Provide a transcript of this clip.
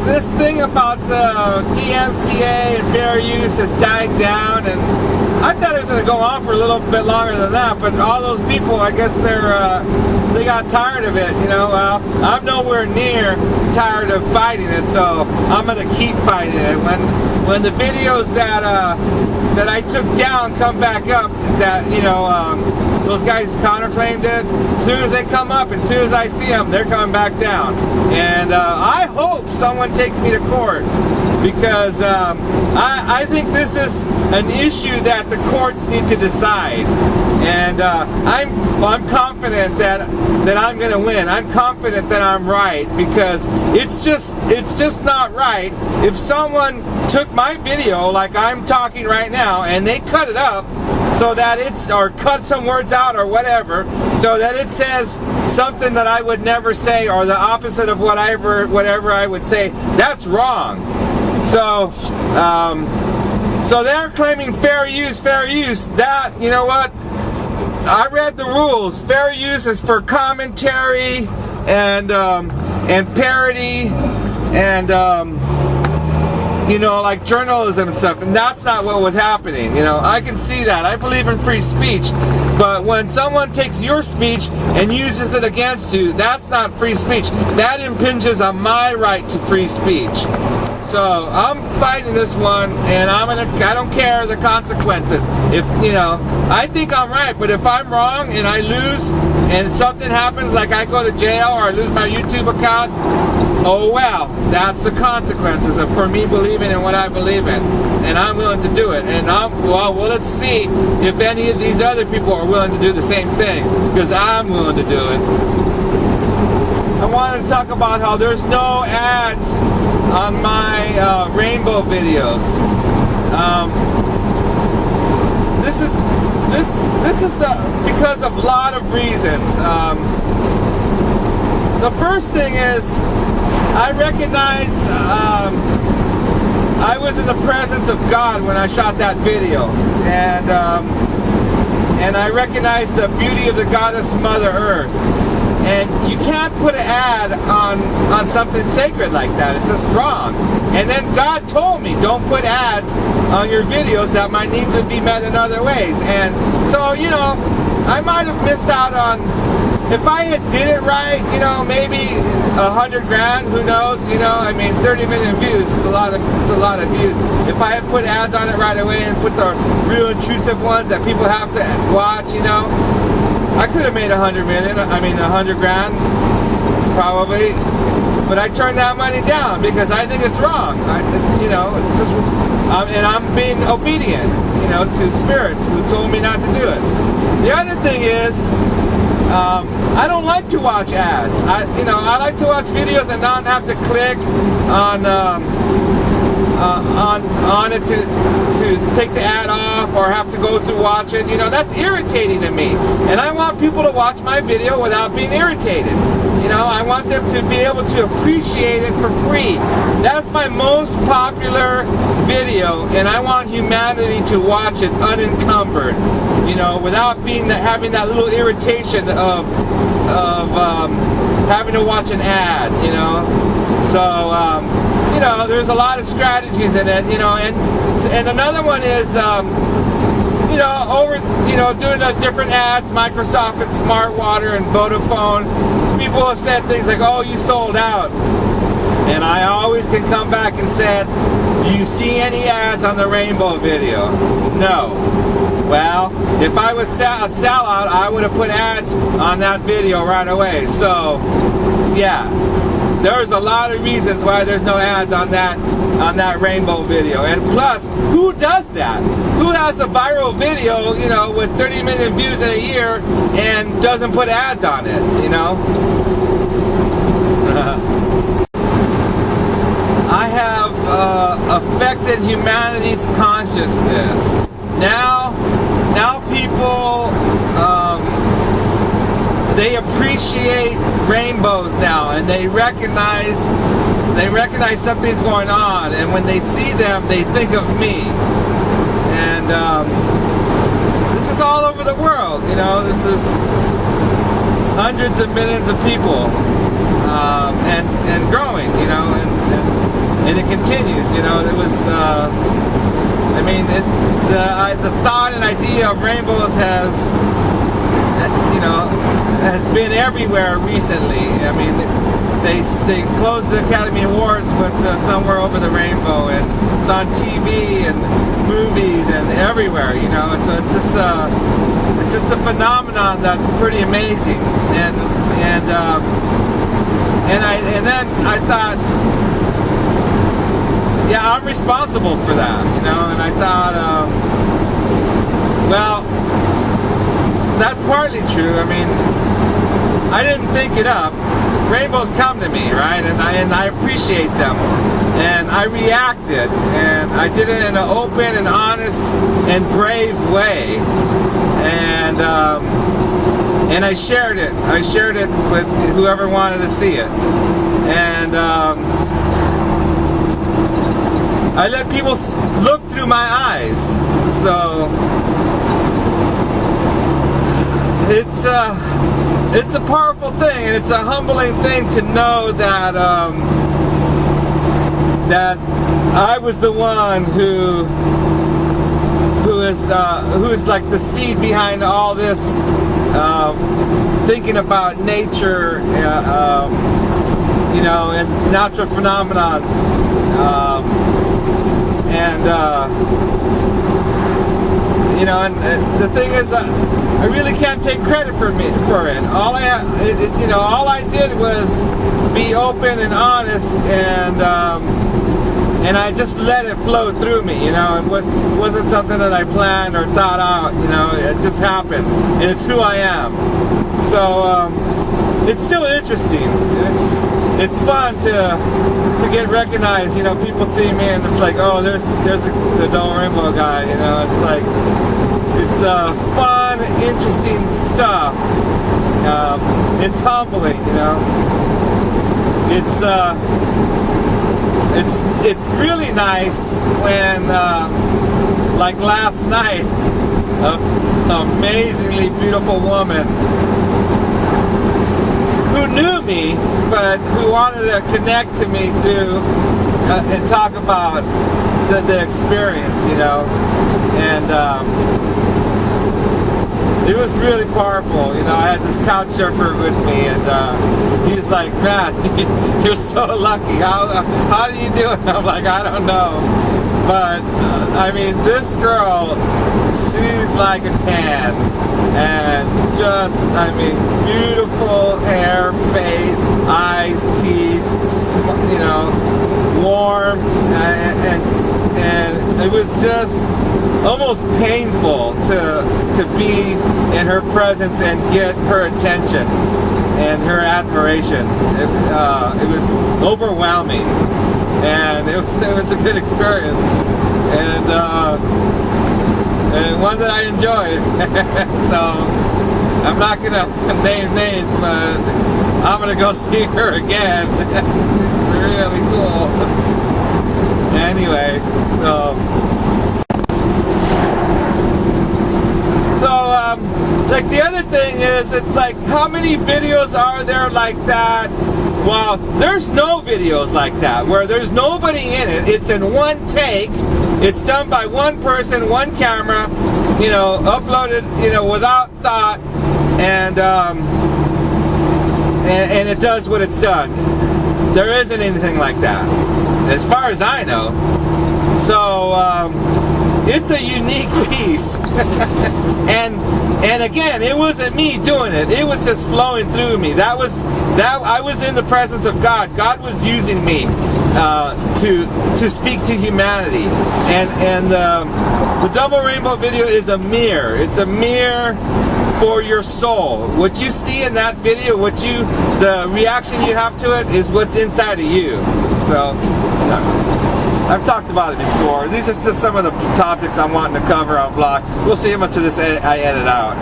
this thing about the DMCA and fair use has died down, and I thought it was going to go on for a little bit longer than that, but all those people, I guess they got tired of it, you know. Well, I'm nowhere near tired of fighting it, so I'm going to keep fighting it. When the videos that I took down come back up, that, you know, those guys counterclaimed it, as soon as they come up, and as soon as I see them, they're coming back down. And I hope someone takes me to court, because I think this is an issue that the courts need to decide. And I'm confident that I'm going to win. I'm confident that I'm right, because it's just not right if someone took my video like I'm talking right now and they cut it up so that or cut some words out or whatever, so that it says something that I would never say, or the opposite of whatever I would say. That's wrong. So they're claiming fair use. That, you know what? I read the rules. Fair use is for commentary and parody and you know, like journalism and stuff, and that's not what was happening. You know, I can see that. I believe in free speech, but when someone takes your speech and uses it against you, that's not free speech. That impinges on my right to free speech. So I'm fighting this one, and I don't care the consequences. If, you know, I think I'm right, but if I'm wrong and I lose and something happens, like I go to jail or I lose my YouTube account, oh well, that's the consequences for me believing in what I believe in, and I'm willing to do it. And well, let's see if any of these other people are willing to do the same thing, because I'm willing to do it. I wanted to talk about how there's no ads on my rainbow videos. This is because of a lot of reasons. The first thing is, I recognize I was in the presence of God when I shot that video, and I recognize the beauty of the goddess Mother Earth. And you can't put an ad on something sacred like that. It's just wrong. And then God told me, don't put ads on your videos, that my needs would be met in other ways. And so, you know, I might have missed out on, if I had did it right, you know, maybe 100 grand, who knows, you know. I mean, 30 million views, it's a lot of views. If I had put ads on it right away and put the real intrusive ones that people have to watch, you know, I could have made 100 grand, probably. But I turned that money down because I think it's wrong. You know, it's just, and I'm being obedient, you know, to Spirit, who told me not to do it. The other thing is, I don't like to watch ads. I like to watch videos and not have to click on it to take the ad off, or have to go through watch it. You know, that's irritating to me. And I want people to watch my video without being irritated. You know, I want them to be able to appreciate it for free. That's my most popular video, and I want humanity to watch it unencumbered. You know, without having that little irritation of having to watch an ad. You know, so you know, there's a lot of strategies in it. You know, and another one is you know, doing the different ads, Microsoft and Smart Water and Vodafone. People have said things like, "Oh, you sold out," and I always can come back and say, "Do you see any ads on the rainbow video?" No. Well, if I was a sellout, I would have put ads on that video right away. So, yeah, there's a lot of reasons why there's no ads on that rainbow video. And plus, who does that? Who has a viral video, you know, with 30 million views in a year and doesn't put ads on it, you know? I have affected humanity's consciousness. Now people, they appreciate rainbows now, and they recognize something's going on, and when they see them, they think of me. And this is all over the world, you know. This is hundreds of millions of people, and growing, you know. And and it continues. You know, it was. I mean, the thought and idea of rainbows has, you know, has been everywhere recently. I mean, they closed the Academy Awards with Somewhere Over the Rainbow, and it's on TV and movies and everywhere. You know, and so it's just a phenomenon that's pretty amazing. And then I thought, yeah, I'm responsible for that, you know, and I thought, well, that's partly true. I mean, I didn't think it up. Rainbows come to me, right, and I appreciate them, and I reacted, and I did it in an open and honest and brave way, and I shared it. I shared it with whoever wanted to see it, and I let people look through my eyes. So it's a powerful thing, and it's a humbling thing to know that that I was the one who is like the seed behind all this, thinking about nature, you know, and natural phenomenon. You know, and the thing is, I really can't take credit for it. All I did was be open and honest, and I just let it flow through me. You know, it wasn't something that I planned or thought out. You know, it just happened, and it's who I am. So it's still interesting. It's fun to get recognized. You know, people see me and it's like, oh, there's the Double Rainbow guy. You know, it's like, it's fun, interesting stuff. It's humbling. You know, it's really nice when, like last night, an amazingly beautiful woman who knew me, but who wanted to connect to me through and talk about the experience, you know, and it was really powerful. You know, I had this couch surfer with me, and he was like, "Man, you're so lucky. How do you do it?" I'm like, "I don't know," but I mean, this girl, she's like a 10, and just, I mean, beautiful hair, face, eyes, teeth, you know, warm, and it was just almost painful to be in her presence and get her attention and her admiration. It was overwhelming, and it was a good experience, and one that I enjoyed. So I'm not gonna name names, but I'm gonna go see her again. She's really cool. Anyway, so like the other thing is, it's like, how many videos are there like that? Well, there's no videos like that where there's nobody in it. It's in one take. It's done by one person, one camera, you know, uploaded, you know, without thought, and it does what it's done. There isn't anything like that, as far as I know. So it's a unique piece, and again, it wasn't me doing it. It was just flowing through me. I was in the presence of God. God was using me to speak to humanity, and the Double Rainbow video is a mirror. It's a mirror for your soul. What you see in that video, the reaction you have to it, is what's inside of you. So I've talked about it before. These are just some of the topics I'm wanting to cover on blog. We'll see how much of this I edit out.